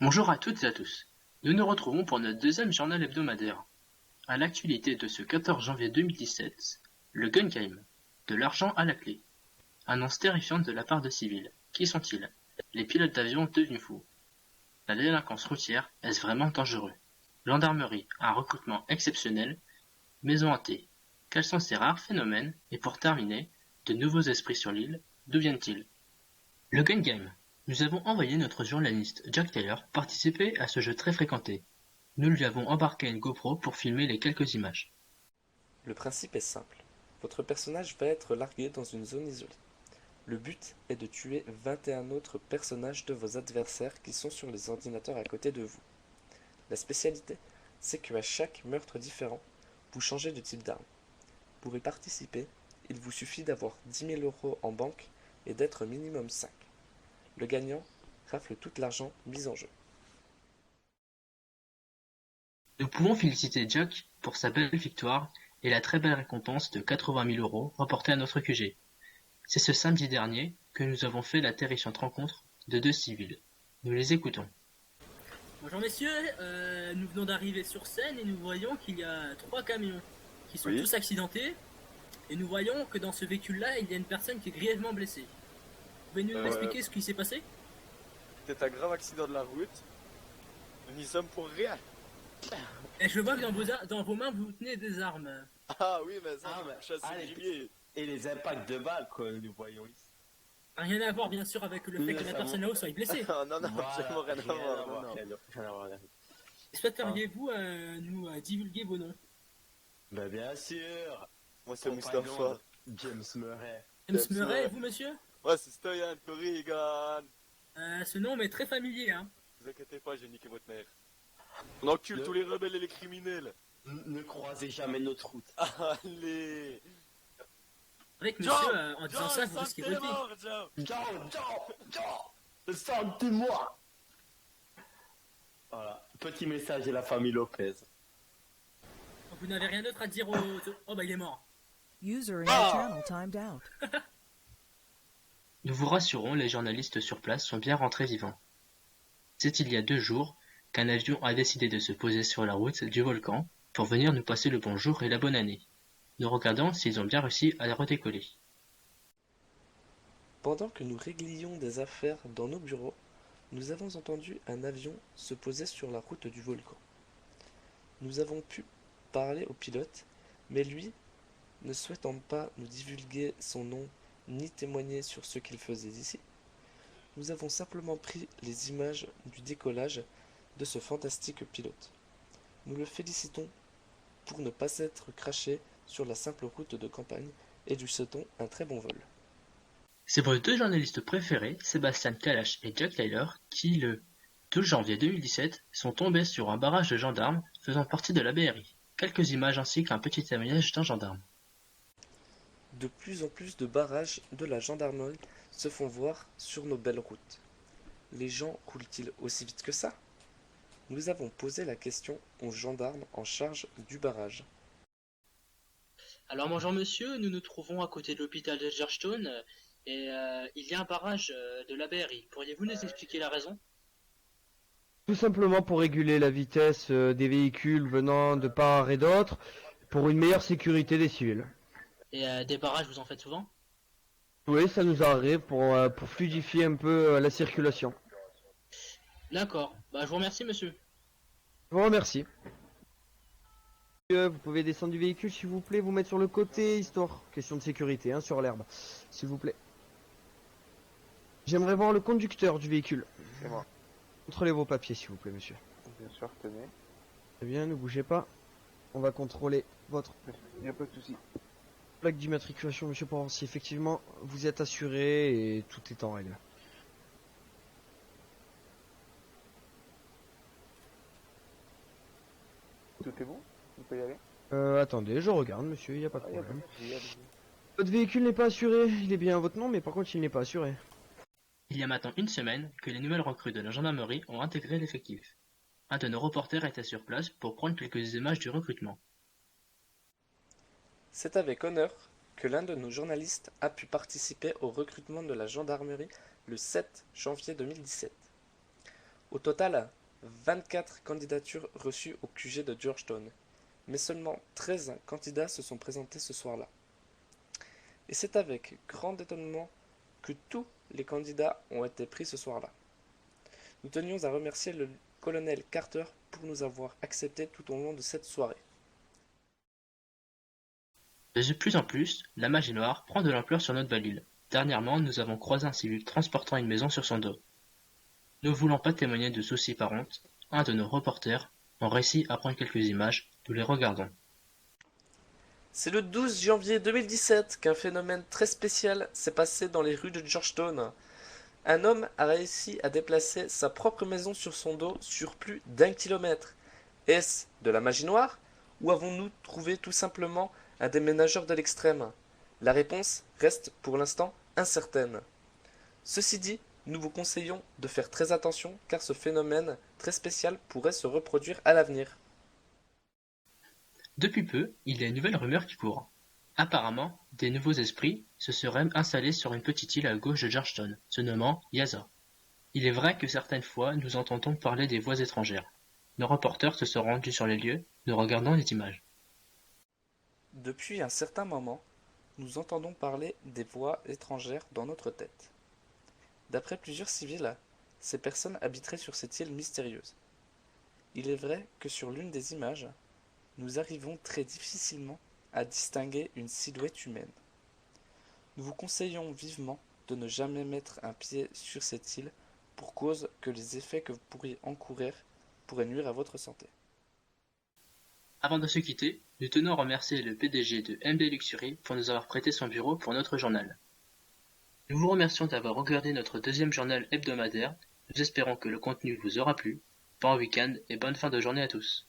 Bonjour à toutes et à tous. Nous nous retrouvons pour notre deuxième journal hebdomadaire. À l'actualité de ce 14 janvier 2017, le gun game, de l'argent à la clé. Annonce terrifiante de la part de civils. Qui sont-ils? Les pilotes d'avion devenus fous. La délinquance routière, est-ce vraiment dangereux? Gendarmerie, un recrutement exceptionnel. Maison hantée. Quels sont ces rares phénomènes? Et pour terminer, de nouveaux esprits sur l'île, d'où viennent-ils? Le gun game. Nous avons envoyé notre journaliste Jack Taylor participer à ce jeu très fréquenté. Nous lui avons embarqué une GoPro pour filmer les quelques images. Le principe est simple. Votre personnage va être largué dans une zone isolée. Le but est de tuer 21 autres personnages de vos adversaires qui sont sur les ordinateurs à côté de vous. La spécialité, c'est qu'à chaque meurtre différent, vous changez de type d'arme. Pour y participer, il vous suffit d'avoir 10 000 € en banque et d'être minimum 5. Le gagnant rafle tout l'argent mis en jeu. Nous pouvons féliciter Jack pour sa belle victoire et la très belle récompense de 80 000 € remportée à notre QG. C'est ce samedi dernier que nous avons fait la terrifiante rencontre de deux civils. Nous les écoutons. Bonjour messieurs, nous venons d'arriver sur scène et nous voyons qu'il y a 3 camions qui sont tous accidentés et nous voyons que dans ce véhicule-là, il y a une personne qui est grièvement blessée. Pouvez-vous nous expliquer ce qui s'est passé? C'était un grave accident de la route. Nous n'y sommes pour rien. Et je vois que dans vos mains, vous tenez des armes. Ah oui, mais ça, chasse de gibier. Et les impacts de balles que nous voyons ici. Rien à voir bien sûr avec le fait que la personne là-haut soit blessée. Non, absolument rien à voir. Souhaiteriez-vous nous divulguer vos noms? Bah bien sûr. Moi c'est Mustapha. James Murray. James Murray, et vous monsieur? Ouais, c'est Stoyan Corrigan. Ce nom m'est très familier, hein. Ne vous inquiétez pas, j'ai niqué votre mère. On encule tous les rebelles et les criminels. Ne croisez jamais notre route. Allez. Avec monsieur, en disant ça, vous risquez votre vie. Sentez-moi. Voilà, petit message de la famille Lopez. Vous n'avez rien d'autre à dire au... Oh bah il est mort. User in your channel timed out. Nous vous rassurons, les journalistes sur place sont bien rentrés vivants. C'est il y a 2 jours qu'un avion a décidé de se poser sur la route du volcan pour venir nous passer le bonjour et la bonne année. Nous regardons s'ils ont bien réussi à redécoller. Pendant que nous réglions des affaires dans nos bureaux, nous avons entendu un avion se poser sur la route du volcan. Nous avons pu parler au pilote, mais lui, ne souhaitant pas nous divulguer son nom ni témoigner sur ce qu'il faisait ici, nous avons simplement pris les images du décollage de ce fantastique pilote. Nous le félicitons pour ne pas s'être craché sur la simple route de campagne et lui souhaitons un très bon vol. C'est vos 2 journalistes préférés, Sébastien Kalash et Jack Taylor, qui, le 12 janvier 2017, sont tombés sur un barrage de gendarmes faisant partie de la BRI. Quelques images ainsi qu'un petit témoignage d'un gendarme. De plus en plus de barrages de la gendarmerie se font voir sur nos belles routes. Les gens roulent-ils aussi vite que ça? Nous avons posé la question aux gendarmes en charge du barrage. Alors bonjour monsieur, nous nous trouvons à côté de l'hôpital de Georgetown et il y a un barrage de la BRI. Pourriez-vous nous expliquer la raison? Tout simplement pour réguler la vitesse des véhicules venant de part et d'autre, pour une meilleure sécurité des civils. Et des barrages, vous en faites souvent? Oui, ça nous arrive pour fluidifier un peu la circulation. D'accord, bah je vous remercie monsieur. Je vous remercie. Vous pouvez descendre du véhicule s'il vous plaît, vous mettre sur le côté, histoire, question de sécurité, hein, sur l'herbe, s'il vous plaît. J'aimerais voir le conducteur du véhicule. C'est moi. Contrôlez vos papiers s'il vous plaît monsieur. Bien sûr, tenez. Très bien, ne bougez pas. On va contrôler votre Il n'y a pas de souci. plaque d'immatriculation monsieur pour voir si effectivement vous êtes assuré et tout est en règle. Tout est bon? Vous pouvez y aller? Attendez, je regarde monsieur, il n'y a pas de problème. Votre véhicule n'est pas assuré, il est bien à votre nom mais par contre il n'est pas assuré. Il y a maintenant 1 semaine que les nouvelles recrues de la gendarmerie ont intégré l'effectif. Un de nos reporters était sur place pour prendre quelques images du recrutement. C'est avec honneur que l'un de nos journalistes a pu participer au recrutement de la gendarmerie le 7 janvier 2017. Au total, 24 candidatures reçues au QG de Georgetown, mais seulement 13 candidats se sont présentés ce soir-là. Et c'est avec grand étonnement que tous les candidats ont été pris ce soir-là. Nous tenions à remercier le colonel Carter pour nous avoir acceptés tout au long de cette soirée. De plus en plus, la magie noire prend de l'ampleur sur notre belle île. Dernièrement, nous avons croisé un civil transportant une maison sur son dos. Ne voulant pas témoigner de soucis par honte, un de nos reporters en réussi à prendre quelques images, nous les regardons. C'est le 12 janvier 2017 qu'un phénomène très spécial s'est passé dans les rues de Georgetown. Un homme a réussi à déplacer sa propre maison sur son dos sur plus d'1 kilomètre. Est-ce de la magie noire ou avons-nous trouvé tout simplement un déménageur de l'extrême? La réponse reste pour l'instant incertaine. Ceci dit, nous vous conseillons de faire très attention car ce phénomène très spécial pourrait se reproduire à l'avenir. Depuis peu, il y a une nouvelle rumeur qui court. Apparemment, des nouveaux esprits se seraient installés sur une petite île à gauche de Georgetown, se nommant Yaza. Il est vrai que certaines fois, nous entendons parler des voix étrangères. Nos reporters se sont rendus sur les lieux, nous regardons les images. Depuis un certain moment, nous entendons parler des voix étrangères dans notre tête. D'après plusieurs civils, ces personnes habiteraient sur cette île mystérieuse. Il est vrai que sur l'une des images, nous arrivons très difficilement à distinguer une silhouette humaine. Nous vous conseillons vivement de ne jamais mettre un pied sur cette île pour cause que les effets que vous pourriez encourir pourraient nuire à votre santé. Avant de se quitter, nous tenons à remercier le PDG de MB Luxury pour nous avoir prêté son bureau pour notre journal. Nous vous remercions d'avoir regardé notre deuxième journal hebdomadaire. Nous espérons que le contenu vous aura plu. Bon week-end et bonne fin de journée à tous.